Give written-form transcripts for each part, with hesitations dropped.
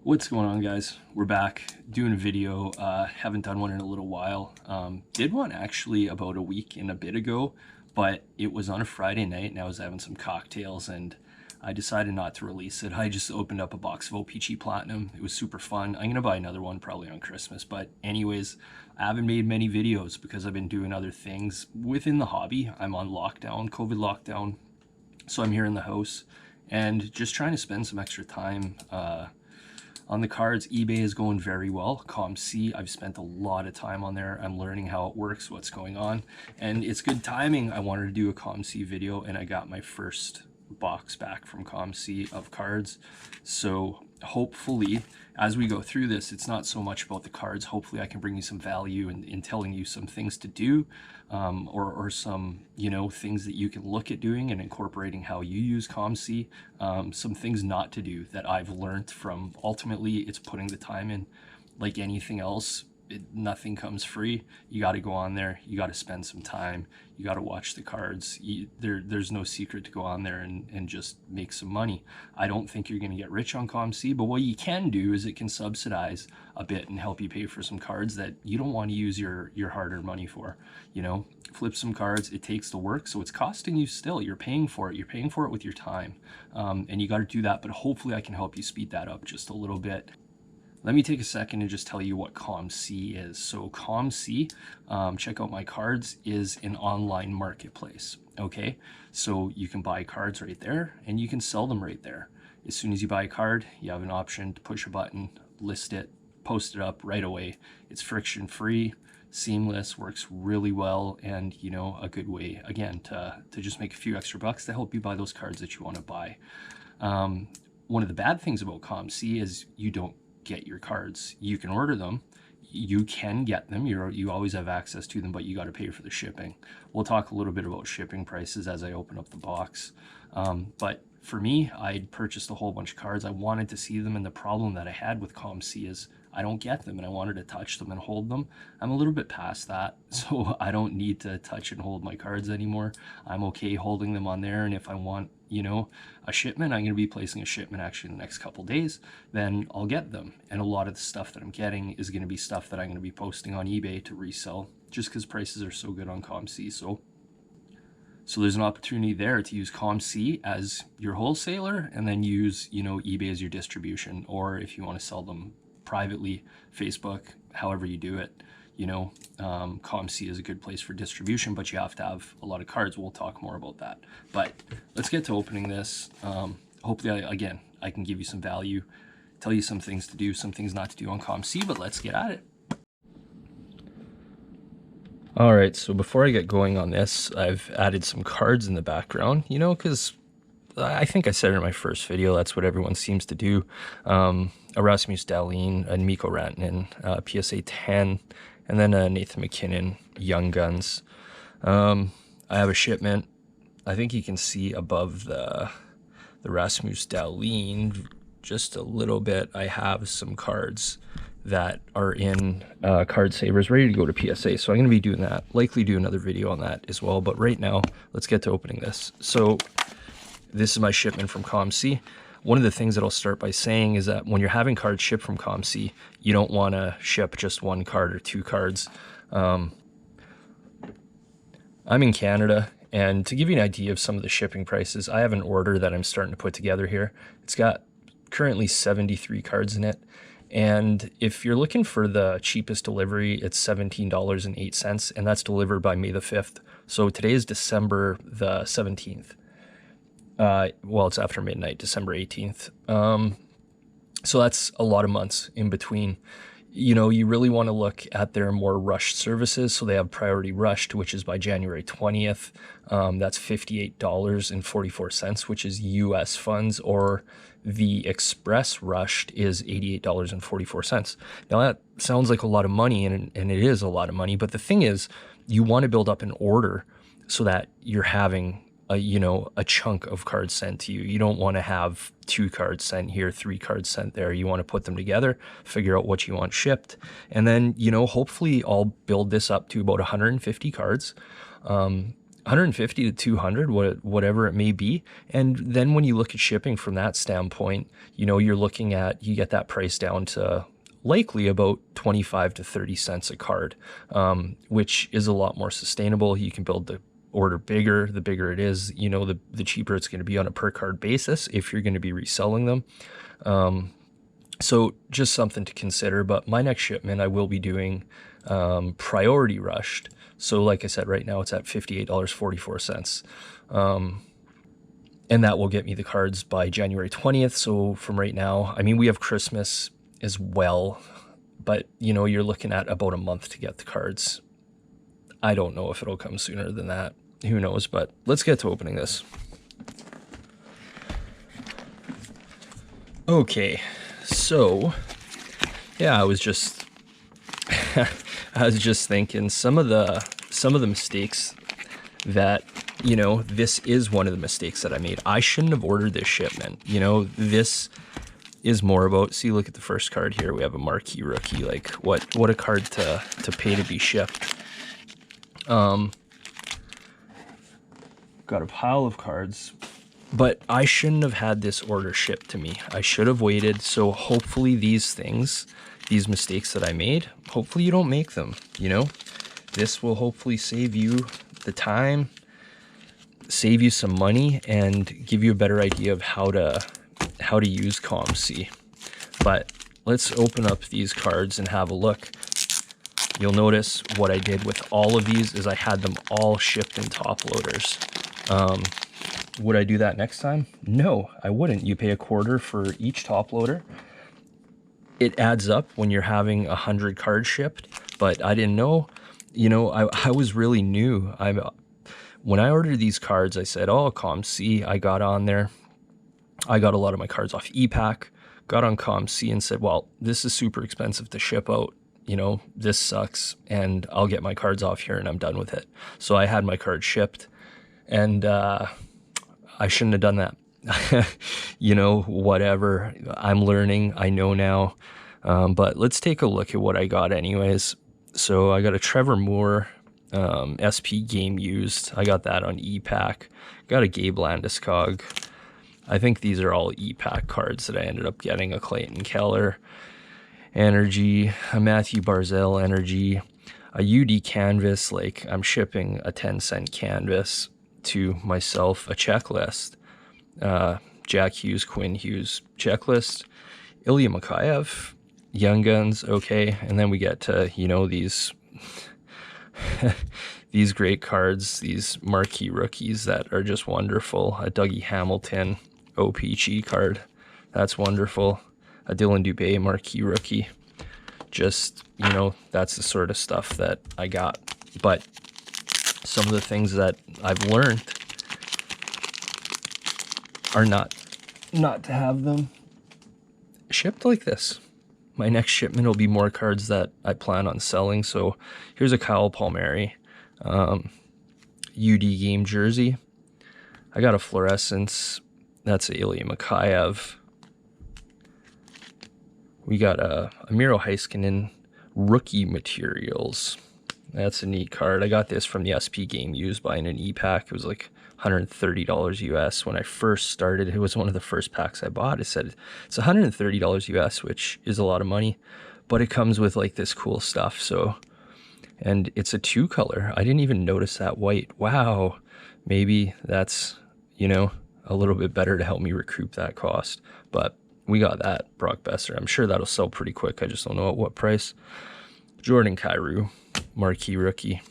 What's going on, guys? We're back doing a video. Haven't done one in a little while. Did one actually about a week and a bit ago, but it was on a Friday night and I was having some cocktails and I decided not to release it. I just opened up a box of OPG Platinum. It was super fun. I'm gonna buy another one probably on Christmas, but anyways, I haven't made many videos because I've been doing other things within the hobby. I'm on lockdown, COVID lockdown, so I'm here in the house and just trying to spend some extra time on the cards. eBay is going very well. ComC, I've spent a lot of time on there. I'm learning how it works, what's going on, and it's good timing. I wanted to do a ComC video and I got my first box back from ComC of cards. So hopefully as we go through this, it's not so much about the cards. Hopefully I can bring you some value in telling you some things to do, or some, things that you can look at doing and incorporating how you use ComC. Some things not to do that I've learned from. Ultimately, it's putting the time in. Like anything else, nothing comes free. You got to go on there, you got to spend some time, you got to watch the cards. There's no secret to go on there and just make some money. I don't think you're going to get rich on ComC, but what you can do is it can subsidize a bit and help you pay for some cards that you don't want to use your hard-earned money for. Flip some cards, it takes the work, so it's costing you still. You're paying for it with your time, and you got to do that, but hopefully I can help you speed that up just a little bit. Let me take a second and just tell you what ComC is. So ComC, check out my cards, is an online marketplace. Okay, so you can buy cards right there and you can sell them right there. As soon as you buy a card, you have an option to push a button, list it, post it up right away. It's friction free, seamless, works really well, and a good way again to just make a few extra bucks to help you buy those cards that you want to buy. One of the bad things about ComC is you don't get your cards. You can order them, you can get them, you always have access to them, but you got to pay for the shipping. We'll talk a little bit about shipping prices as I open up the box, but for me, I purchased a whole bunch of cards. I wanted to see them, and the problem that I had with ComC is I don't get them, and I wanted to touch them and hold them. I'm a little bit past that, so I don't need to touch and hold my cards anymore. I'm okay holding them on there, and if I want a shipment, I'm going to be placing a shipment actually in the next couple days, then I'll get them. And a lot of the stuff that I'm getting is going to be stuff that I'm going to be posting on eBay to resell, just because prices are so good on ComC. So there's an opportunity there to use ComC as your wholesaler and then use eBay as your distribution, or if you want to sell them privately, Facebook, however you do it. ComC is a good place for distribution, but you have to have a lot of cards. We'll talk more about that, but let's get to opening this. Hopefully I can give you some value, tell you some things to do, some things not to do on ComC, but let's get at it. All right, so before I get going on this, I've added some cards in the background, because I think I said it in my first video, that's what everyone seems to do. Erasmus Dahlin, and Mikko Rantanen, PSA 10, and then Nathan McKinnon, Young Guns. I have a shipment. I think you can see above the Rasmus Dahlin just a little bit. I have some cards that are in Card Savers ready to go to PSA, so I'm going to be doing that. Likely do another video on that as well, but right now let's get to opening this. So this is my shipment from ComC. One of the things that I'll start by saying is that when you're having cards shipped from ComC, you don't want to ship just one card or two cards. I'm in Canada, and to give you an idea of some of the shipping prices, I have an order that I'm starting to put together here. It's got currently 73 cards in it, and if you're looking for the cheapest delivery, it's $17.08, and that's delivered by May the 5th. So today is December the 17th. Well, it's after midnight, December 18th. So that's a lot of months in between. You really want to look at their more rushed services. So they have priority rushed, which is by January 20th. That's $58.44, which is US funds, or the express rushed is $88.44. Now that sounds like a lot of money, and it is a lot of money, but the thing is, you want to build up an order so that you're having a chunk of cards sent to you. You don't want to have 2 cards sent here, 3 cards sent there. You want to put them together, figure out what you want shipped, and then hopefully I'll build this up to about 150 cards. 150 to 200, whatever it may be. And then when you look at shipping from that standpoint, you know, you're looking at, you get that price down to likely about 25 to 30 cents a card, which is a lot more sustainable. You can build the order bigger. The bigger it is, you know, the cheaper it's going to be on a per card basis if you're going to be reselling them. So just something to consider. But my next shipment, I will be doing priority rushed. So like I said, right now it's at $58.44. And that will get me the cards by January 20th. So from right now, I mean, we have Christmas as well, but you know, you're looking at about a month to get the cards. I don't know if it'll come sooner than that. Who knows? But let's get to opening this. Okay, so yeah, I was just thinking some of the mistakes that, you know, this is one of the mistakes that I made. I shouldn't have ordered this shipment. You know, this is more about, see, look at the first card here. We have a marquee rookie. Like what a card to pay to be shipped. Got a pile of cards, but I shouldn't have had this order shipped to me. I should have waited. So hopefully these things, these mistakes that I made, hopefully you don't make them, you know. This will hopefully save you the time, save you some money, and give you a better idea of how to use ComC. But let's open up these cards and have a look. You'll notice what I did with all of these is I had them all shipped in top loaders. Would I do that next time? No, I wouldn't. You pay $0.25 for each top loader. It adds up when you're having 100 cards shipped, but I didn't know. You know, I was really new. When I ordered these cards, I said, oh, ComC. I got on there. I got a lot of my cards off ePack, got on ComC and said, well, this is super expensive to ship out. You know, this sucks, and I'll get my cards off here and I'm done with it. So I had my cards shipped, and I shouldn't have done that. You know, whatever. I'm learning. I know now. But let's take a look at what I got anyways. So I got a Trevor Moore SP game used. I got that on ePack. Got a Gabe Landeskog. I think these are all ePack cards that I ended up getting. A Clayton Keller energy, a Matthew Barzell energy, a UD canvas. Like, I'm shipping a 10-cent canvas to myself, a checklist, Jack Hughes, Quinn Hughes checklist, Ilya Mikheyev, Young Guns, okay, and then we get to, you know, these these great cards, these marquee rookies that are just wonderful. A Dougie Hamilton OPG card, that's wonderful. A Dylan Dubé marquee rookie. Just, you know, that's the sort of stuff that I got. But some of the things that I've learned are not to have them shipped like this. My next shipment will be more cards that I plan on selling. So here's a Kyle Palmieri UD game jersey. I got a fluorescence. That's Ilya Mikheyev. We got a Miro Heiskanen rookie materials. That's a neat card. I got this from the SP game used buying an ePack. It was like $130 US when I first started. It was one of the first packs I bought. It said it's $130 US, which is a lot of money, but it comes with like this cool stuff. So, and it's a 2-color. I didn't even notice that white. Wow. Maybe that's, you know, a little bit better to help me recoup that cost. But we got that, Brock Besser. I'm sure that'll sell pretty quick. I just don't know at what price. Jordan Kyrou, marquee rookie.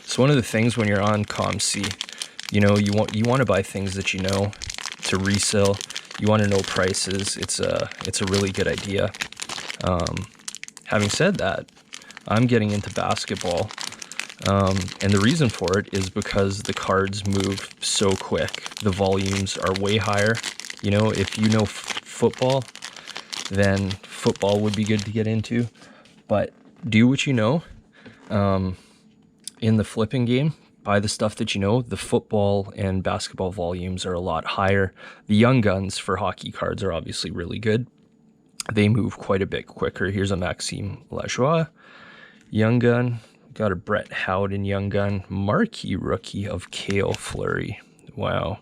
So one of the things when you're on ComC, you know, you want to buy things that you know to resell. You want to know prices. It's a really good idea. Having said that, I'm getting into basketball, and the reason for it is because the cards move so quick. The volumes are way higher. You know, if you know football, then football would be good to get into. But do what you know. In the flipping game, buy the stuff that you know. The football and basketball volumes are a lot higher. The Young Guns for hockey cards are obviously really good. they move quite a bit quicker. Here's a Maxime Lajoie Young Gun. Got a Brett Howden Young Gun. Marquee rookie of Kale Fleury. Wow.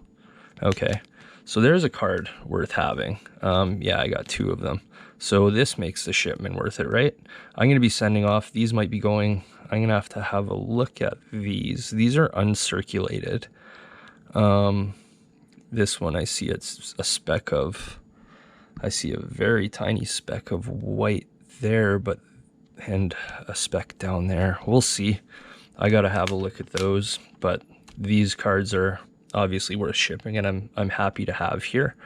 Okay. So there's a card worth having. Yeah, I got 2 of them. So this makes the shipment worth it, right? I'm going to be sending off. These might be going. I'm going to have a look at these. These are uncirculated. This one I see it's a speck of. I see a very tiny speck of white there, and a speck down there. We'll see. I gotta have a look at those, but these cards are obviously worth shipping, and I'm happy to have here.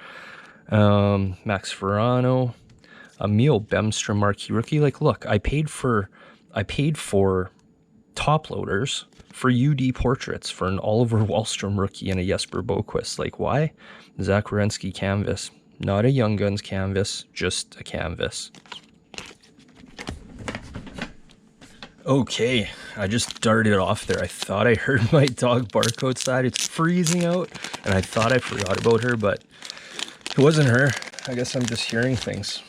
Max Verano, Emil Bemstrom marquee rookie. Like, look, I paid for top loaders for UD portraits for an Oliver Wahlstrom rookie and a Jesper Boquist. Like, why? Zach Werenski canvas. Not a Young Guns canvas, just a canvas. Okay, I just darted off there. I thought I heard my dog bark outside. It's freezing out, and I thought I forgot about her, but it wasn't her. I guess I'm just hearing things.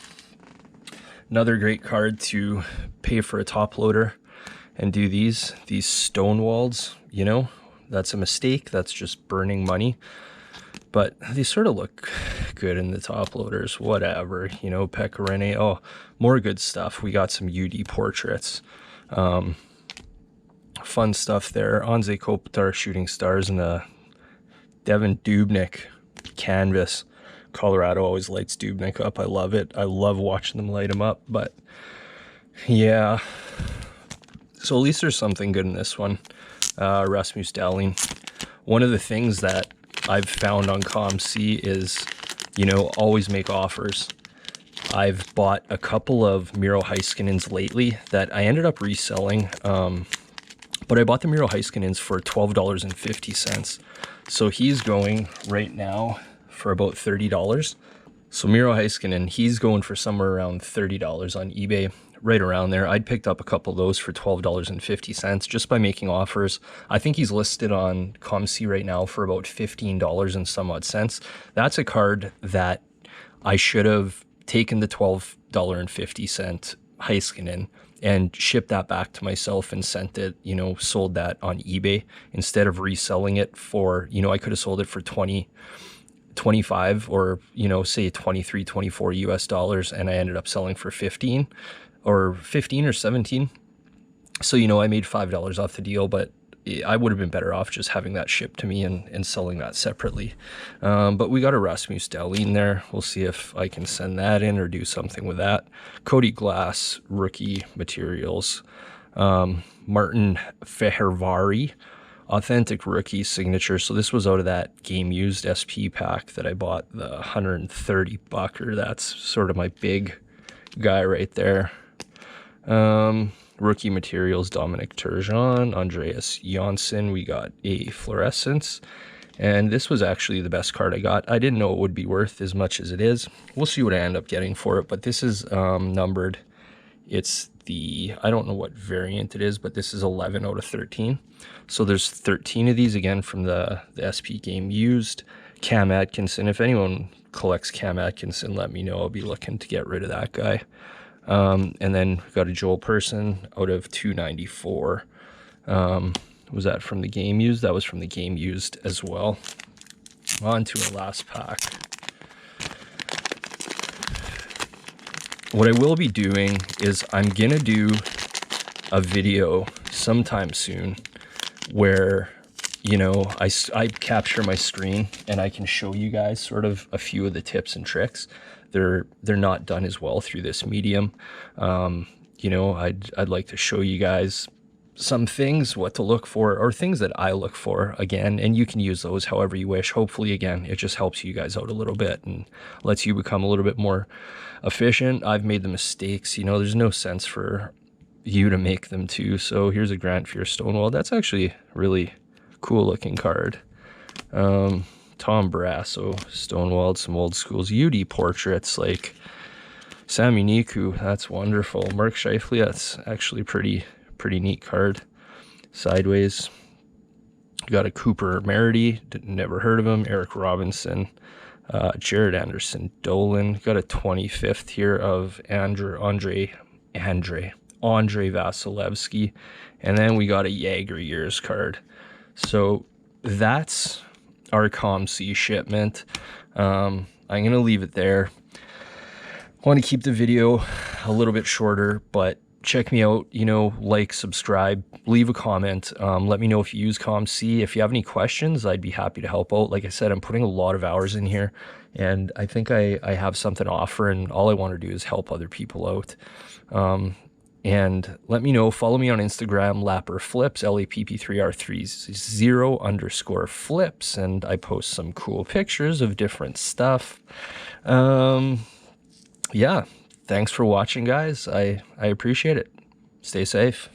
Another great card to pay for a top loader and do these Stonewalls. You know, that's a mistake. That's just burning money. But they sort of look good in the top loaders, whatever, you know, Pecorine. Oh, more good stuff. We got some UD portraits. Fun stuff there. Anze Kopitar Shooting Stars and a Devin Dubnyk canvas. Colorado always lights Dubnyk up. I love it. I love watching them light him up. But yeah, so at least there's something good in this one. Rasmus Dahlin. One of the things that I've found on ComC is, you know, always make offers. I've bought a couple of Miro Heiskanens lately that I ended up reselling, but I bought the Miro Heiskanens for $12.50. So he's going right now for about $30. So Miro Heiskanen, he's going for somewhere around $30 on eBay, right around there. I'd picked up a couple of those for $12.50 just by making offers. I think he's listed on ComC right now for about $15 and some odd cents. That's a card that I should have taken the $12.50 Heiskanen and shipped that back to myself and sent it, you know, sold that on eBay instead of reselling it for, you know, I could have sold it for 25 or, you know, say 23, 24 US dollars, and I ended up selling for 15 or 17. So, you know, I made $5 off the deal, but I would have been better off just having that shipped to me and selling that separately. But we got a Rasmus Dahlin there. We'll see if I can send that in or do something with that. Cody Glass, rookie materials. Martin Fehervari, authentic rookie signature. So this was out of that game used SP pack that I bought, the 130 bucker. That's sort of my big guy right there. Rookie materials, Dominic Turgeon, Andreas Janssen. We got a fluorescence, and this was actually the best card I got. I didn't know it would be worth as much as it is. We'll see what I end up getting for it, but this is numbered. It's the, I don't know what variant it is, but this is 11 out of 13. So there's 13 of these, again, from the SP game used. Cam Atkinson, if anyone collects Cam Atkinson, let me know. I'll be looking to get rid of that guy. And then we've got a Joel Person out of 294. Was that from the game used? That was from the game used as well. On to our last pack. What I will be doing is I'm gonna do a video sometime soon where, you know, I capture my screen and I can show you guys sort of a few of the tips and tricks. They're not done as well through this medium. You know, I'd like to show you guys some things, what to look for, or things that I look for, again, and you can use those however you wish. Hopefully, again, it just helps you guys out a little bit and lets you become a little bit more efficient. I've made the mistakes, you know, there's no sense for you to make them too. So here's a Grant Fuhr Stonewall. That's actually a really cool looking card. Tom Barrasso, Stonewalled, some old schools. UD portraits like Sami Niku, that's wonderful. Mark Scheifele, that's actually pretty neat card. Sideways, got a Cooper Merity, never heard of him. Eric Robinson, Jared Anderson Dolan. Got a 25th here of Andre Vasilevsky. And then we got a Jaeger Years card. So that's our ComC shipment. I'm going to leave it there. I want to keep the video a little bit shorter, but check me out, you know, like, subscribe, leave a comment. Let me know if you use ComC. If you have any questions, I'd be happy to help out. Like I said, I'm putting a lot of hours in here, and I think I have something to offer, and all I want to do is help other people out. And let me know, follow me on Instagram, lapperflips, LAPP3R30_flips, and I post some cool pictures of different stuff. Yeah, thanks for watching, guys. I appreciate it. Stay safe.